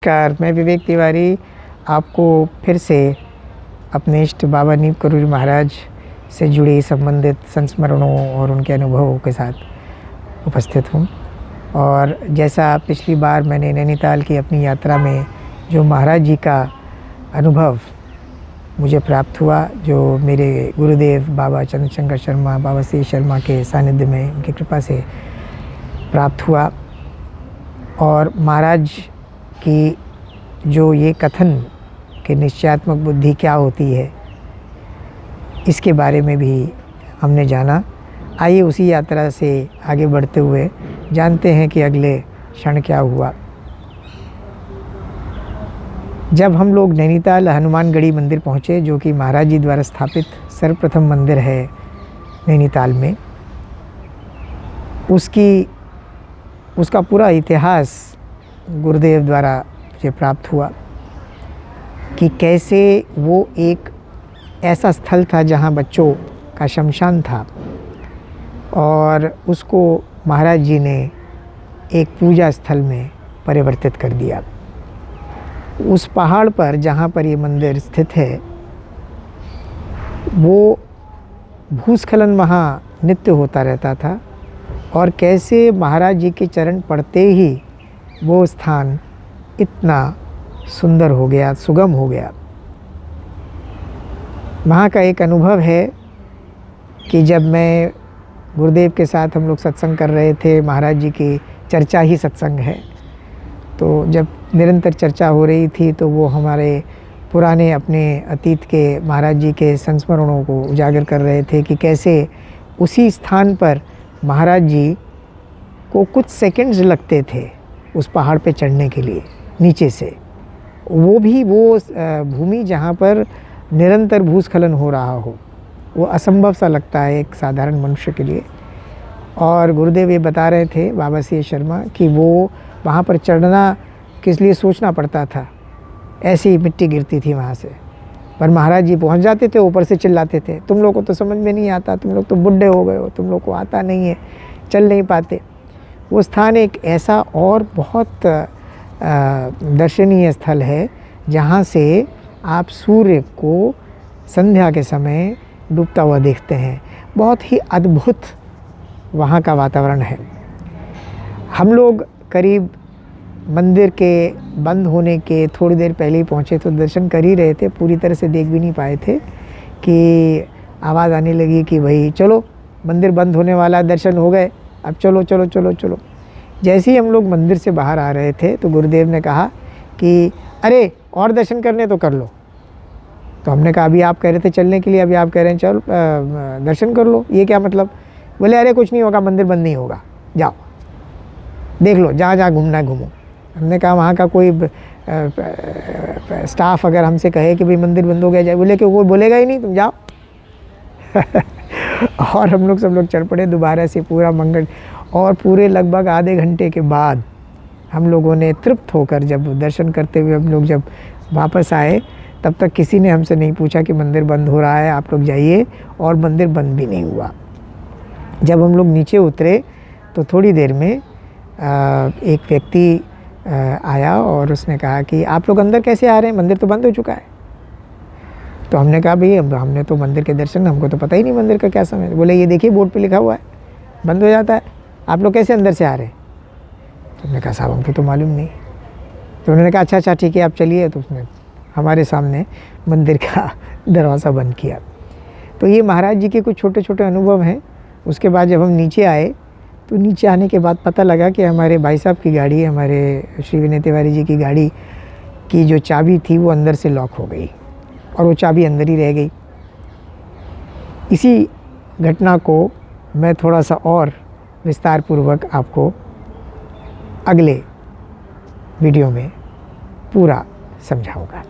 नमस्कार, मैं विवेक तिवारी आपको फिर से अपने इष्ट बाबा नीम करोली महाराज से जुड़े संबंधित संस्मरणों और उनके अनुभवों के साथ उपस्थित हूँ। और जैसा पिछली बार मैंने नैनीताल की अपनी यात्रा में जो महाराज जी का अनुभव मुझे प्राप्त हुआ, जो मेरे गुरुदेव बाबा चंद्रशंकर शर्मा, बाबा श्री शर्मा के सानिध्य में उनकी कृपा से प्राप्त हुआ, और महाराज कि जो ये कथन कि निश्चयात्मक बुद्धि क्या होती है, इसके बारे में भी हमने जाना। आइए उसी यात्रा से आगे बढ़ते हुए जानते हैं कि अगले क्षण क्या हुआ। जब हम लोग नैनीताल हनुमानगढ़ी मंदिर पहुँचे, जो कि महाराज जी द्वारा स्थापित सर्वप्रथम मंदिर है नैनीताल में, उसका पूरा इतिहास गुरुदेव द्वारा मुझे प्राप्त हुआ कि कैसे वो एक ऐसा स्थल था जहाँ बच्चों का शमशान था, और उसको महाराज जी ने एक पूजा स्थल में परिवर्तित कर दिया। उस पहाड़ पर जहाँ पर ये मंदिर स्थित है, वो भूस्खलन वहाँ नित्य होता रहता था, और कैसे महाराज जी के चरण पड़ते ही वो स्थान इतना सुंदर हो गया, सुगम हो गया। वहाँ का एक अनुभव है कि जब मैं गुरुदेव के साथ हम लोग सत्संग कर रहे थे, महाराज जी की चर्चा ही सत्संग है, तो जब निरंतर चर्चा हो रही थी तो वो हमारे पुराने अपने अतीत के महाराज जी के संस्मरणों को उजागर कर रहे थे कि कैसे उसी स्थान पर महाराज जी को कुछ सेकंड्स लगते थे उस पहाड़ पे चढ़ने के लिए नीचे से, वो भी वो भूमि जहाँ पर निरंतर भूस्खलन हो रहा हो, वो असंभव सा लगता है एक साधारण मनुष्य के लिए। और गुरुदेव ये बता रहे थे, बाबा श्री शर्मा, कि वो वहाँ पर चढ़ना किस लिए सोचना पड़ता था, ऐसी मिट्टी गिरती थी वहाँ से, पर महाराज जी पहुँच जाते थे, ऊपर से चिल्लाते थे, तुम लोग को तो समझ में नहीं आता, तुम लोग तो बुढ़े हो गए हो, तुम लोग को आता नहीं है, चल नहीं पाते। वो स्थान एक ऐसा और बहुत दर्शनीय स्थल है जहाँ से आप सूर्य को संध्या के समय डूबता हुआ देखते हैं। बहुत ही अद्भुत वहाँ का वातावरण है। हम लोग करीब मंदिर के बंद होने के थोड़ी देर पहले ही पहुँचे, तो दर्शन कर ही रहे थे, पूरी तरह से देख भी नहीं पाए थे कि आवाज़ आने लगी कि भाई चलो मंदिर बंद होने वाला, दर्शन हो गए, अब चलो चलो चलो चलो। जैसे ही हम लोग मंदिर से बाहर आ रहे थे तो गुरुदेव ने कहा कि अरे और दर्शन करने तो कर लो। तो हमने कहा अभी आप कह रहे थे चलने के लिए, अभी आप कह रहे हैं चल दर्शन कर लो, ये क्या मतलब? बोले अरे कुछ नहीं होगा, मंदिर बंद नहीं होगा, जाओ देख लो, जहाँ जहाँ घूमना है घूमो। हमने कहा वहाँ का कोई स्टाफ अगर हमसे कहे कि भाई मंदिर बंद हो गया जाए, बोले कि वो बोलेगा ही नहीं, तुम जाओ। और हम लोग सब लोग चल पड़े दोबारा से पूरा मंगल, और पूरे लगभग आधे घंटे के बाद हम लोगों ने तृप्त होकर जब दर्शन करते हुए हम लोग जब वापस आए, तब तक किसी ने हमसे नहीं पूछा कि मंदिर बंद हो रहा है, आप लोग जाइए, और मंदिर बंद भी नहीं हुआ। जब हम लोग नीचे उतरे तो थोड़ी देर में एक व्यक्ति आया और उसने कहा कि आप लोग अंदर कैसे आ रहे हैं, मंदिर तो बंद हो चुका है। तो हमने कहा भाई अब हमने तो मंदिर के दर्शन, हमको तो पता ही नहीं मंदिर का क्या समय। बोले ये देखिए बोर्ड पे लिखा हुआ है बंद हो जाता है, आप लोग कैसे अंदर से आ रहे हैं? तो हमने कहा साहब हमको तो मालूम नहीं। तो उन्होंने कहा अच्छा ठीक है आप चलिए। तो उसने हमारे सामने मंदिर का दरवाज़ा बंद किया। तो ये महाराज जी के कुछ छोटे छोटे अनुभव हैं। उसके बाद जब हम नीचे आए तो नीचे आने के बाद पता लगा कि हमारे भाई साहब की गाड़ी, हमारे श्री विनय तिवारी जी की गाड़ी की जो चाबी थी वो अंदर से लॉक हो गई, और वो चाबी अंदर ही रह गई। इसी घटना को मैं थोड़ा सा और विस्तार पूर्वक आपको अगले वीडियो में पूरा समझाऊंगा।